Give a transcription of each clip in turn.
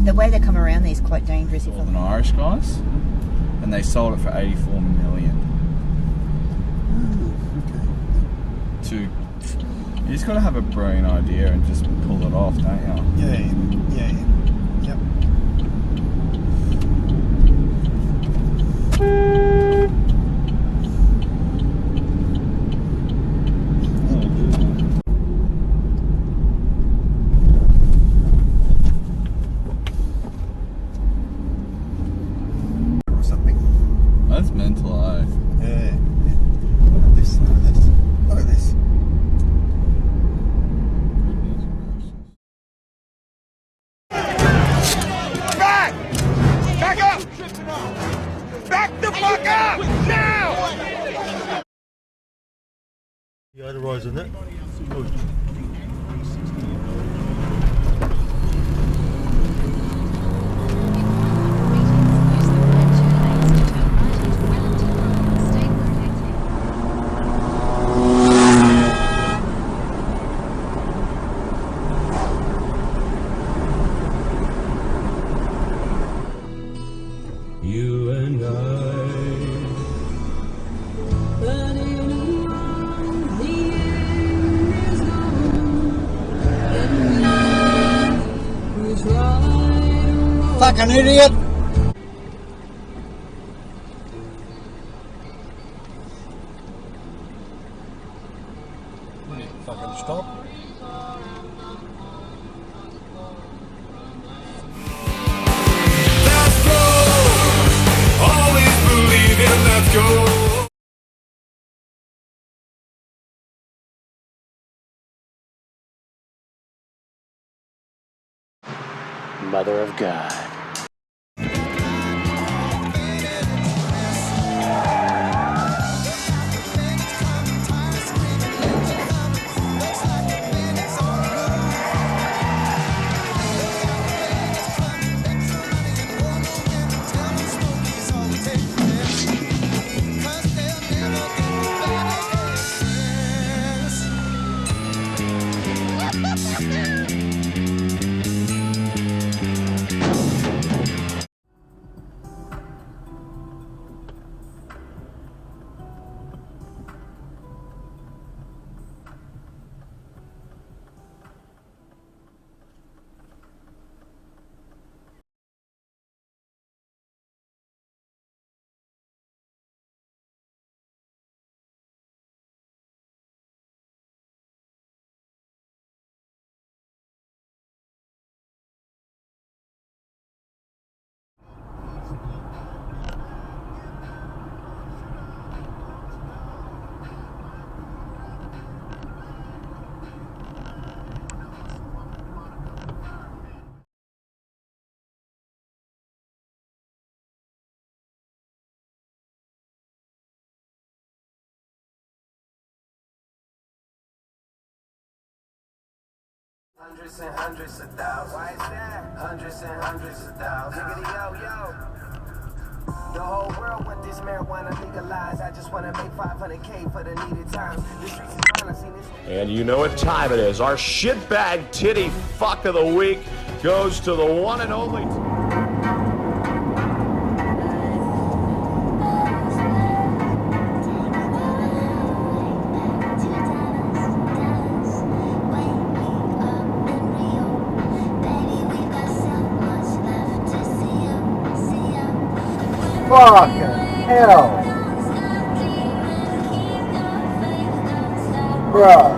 The way they come around these is quite dangerous. All the Irish guys, and they sold it for 84 million. Okay. You just got to have a brilliant idea and just pull it off, don't you? Yeah. Yep. That's mental, eh? Yeah. Look at this, look at this. Look at this. Back! Back up! Back the fuck up! Now! The authorise on that. Good. You and I, but in the end is gone, and who's right or wrong. Fucking idiot! Fucking stop. Mother of God. Hundreds and hundreds of thousands. Why is that? Hundreds and hundreds of thousands. Jiggity yo yo. The whole world want this marijuana legalized. I just want to make 500K for the needed times. The streets is mine. I seen this. And you know what time it is. Our shitbag titty fuck of the week goes to the one and only. Fucking hell. Bruh.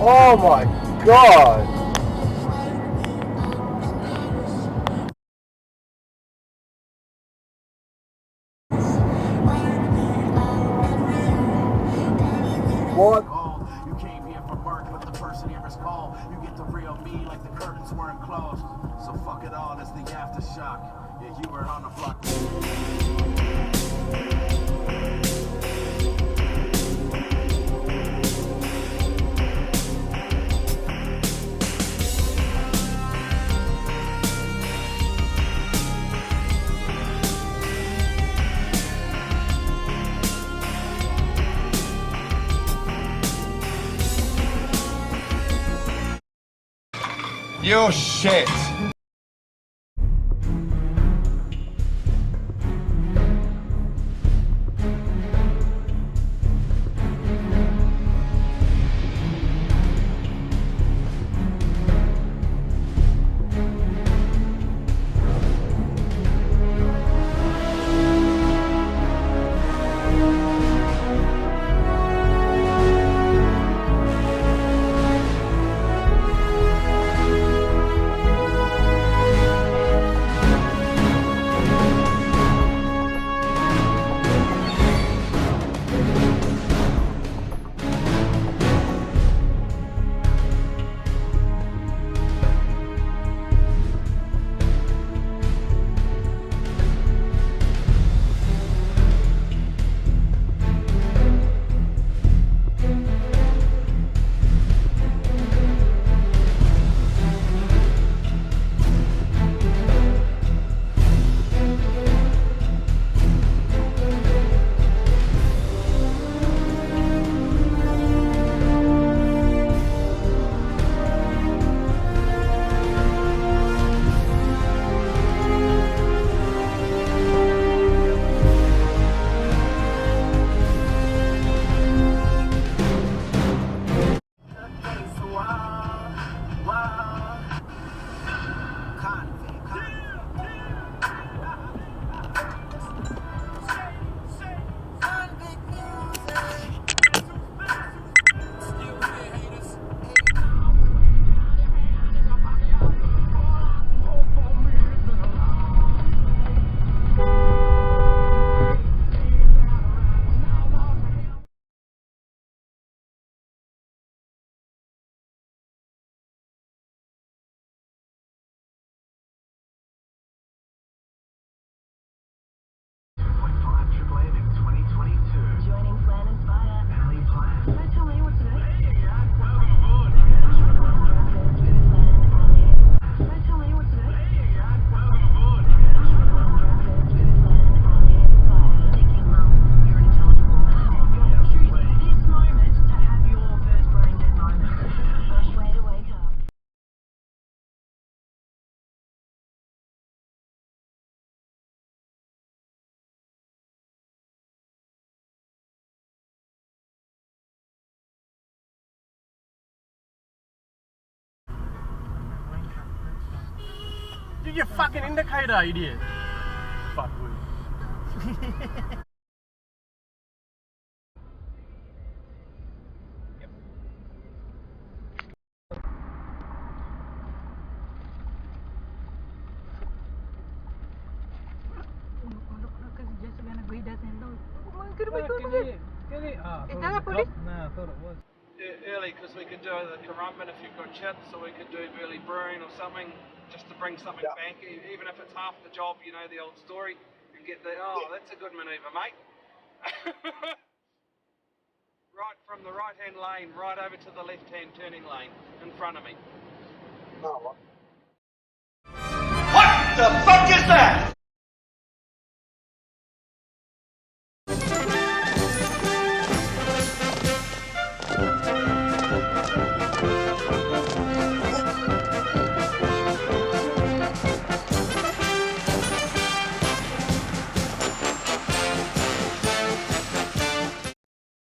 Oh my god. What? You came here for work, but the person here is called. You get the real me like the curtains weren't closed. So fuck it all, it's the aftershock. Yeah, you were on the block. You're shit. Use your fucking indicator, idiot. Fuck you. Is that a police? No, I thought it was. Early, because we could do the Currumbin if you've got chips, or we could do early brewing or something. just to bring something back, even if it's half the job, you know, the old story, and get the, that's a good manoeuvre, mate. Right from the right-hand lane, right over to the left-hand turning lane in front of me. What the fuck?